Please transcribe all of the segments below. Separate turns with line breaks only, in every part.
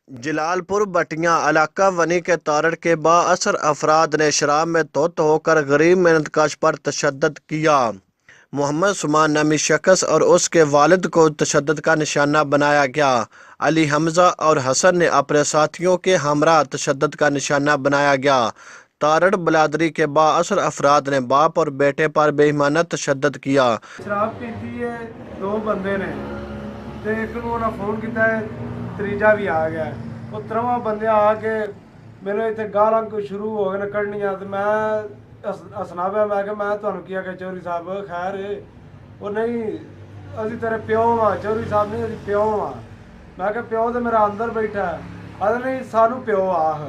जलालपुर बटियां इलाका वनी के तारड़ के बाअसर अफराद ने शराब में धुत होकर गरीब मेहनतकश पर तशद्दुद किया। मोहम्मद सुमान नामी शख्स और उसके वालिद को तशद्दुद का निशाना बनाया गया। अली हमजा और हसन ने अपने साथियों के हमरा तशद्दुद का निशाना बनाया गया। तारड़ बलादरी के बाअसर अफराद ने बाप और बेटे पर बेईमाना तशद्दुद किया।
शराब पीती है दो बंदे ने ते एक नूं फोन किया है, तीजा भी आ गया। वो त्रवां बंदे आके मेरे इतने गालां शुरू हो गए कढ़नियां तो मैं हसना पाया। मैं क्या मैं तुहानूं की आख्या चौधरी साहब खैर वो नहीं असीं तेरे प्यो हाँ चौधरी साहब नहीं असीं प्यो हाँ। मैं क्या प्यो तो मेरा अंदर बैठा है। आखदे नहीं सानू प्यो आख।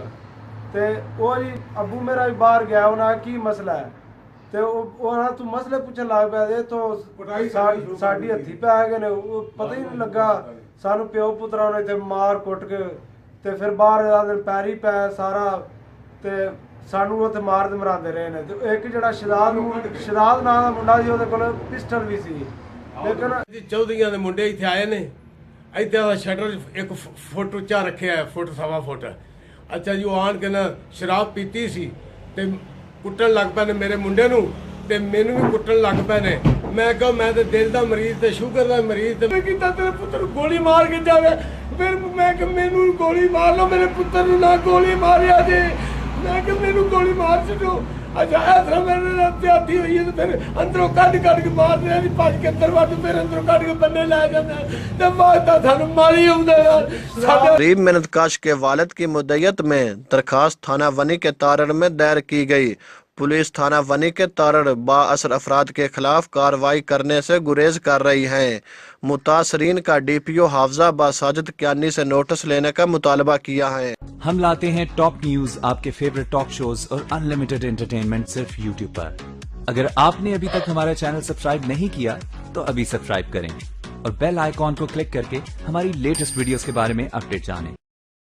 तो वो जी अबू मेरा भी बाहर गया उन्हें की मसला है तो तू मसले पूछन लग पे तो साड़ी हथी पै गए ने पता ही नहीं लगा। सानू प्यो पुत्रा ने इतने मार कुट के ते फिर बाहर पैरी पै सारा ते सानू उत्थे मार ते मरांदे रहे ने। ते एक जिहड़ा शदाद नाम दा मुंडा सी ओहदे कोल पिस्टल भी सी। लेकिन
चौधरियां दे मुंडे इत्थे आए ने इत्थे दा शटर 1 फुट उच्चा रखिया है, फुट सवा फुट। अच्छा जी वो आन के ना शराब पीती सी ते कुट्टन लग पे ने मेरे मुंडे नूं ते मैनू भी कुट्टन लग पे ने। मैं कहा मैं तो दिल का मरीज ते शुगर का मरीज ते किता तेरे पुत्र गोली मार के जावे। फिर मैं कहा मैनू गोली मार लो मेरे पुत्र नूं ना गोली मारिया जे। मैं कहा मैनू गोली मार छड्डो। अच्छा ऐसा मेरे रात आती हुई है तो फिर अंदरों कट के मार दिया जी भज के अंदर वट फिर अंदरों कट के बन्ने लै जांदा ते मारदा सानू मारी आउंदा यार।
गरीब मेहनतकश के वालिद की मुद्दत में दरखास्त थाना वनी के तारड़ में दायर की गई। पुलिस थाना वनी के तारड़ बाअसर अफराद के खिलाफ कार्रवाई करने से गुरेज कर रही है। मुतासरीन का DPO हाफजा साजिद कियानी से नोटिस लेने का मुतालबा किया है।
हम लाते हैं टॉप न्यूज, आपके फेवरेट टॉक शोज और अनलिमिटेड एंटरटेनमेंट सिर्फ YouTube पर। अगर आपने अभी तक हमारा चैनल सब्सक्राइब नहीं किया तो अभी सब्सक्राइब करें और बेल आइकॉन को क्लिक करके हमारी लेटेस्ट वीडियोस के बारे में अपडेट जानें।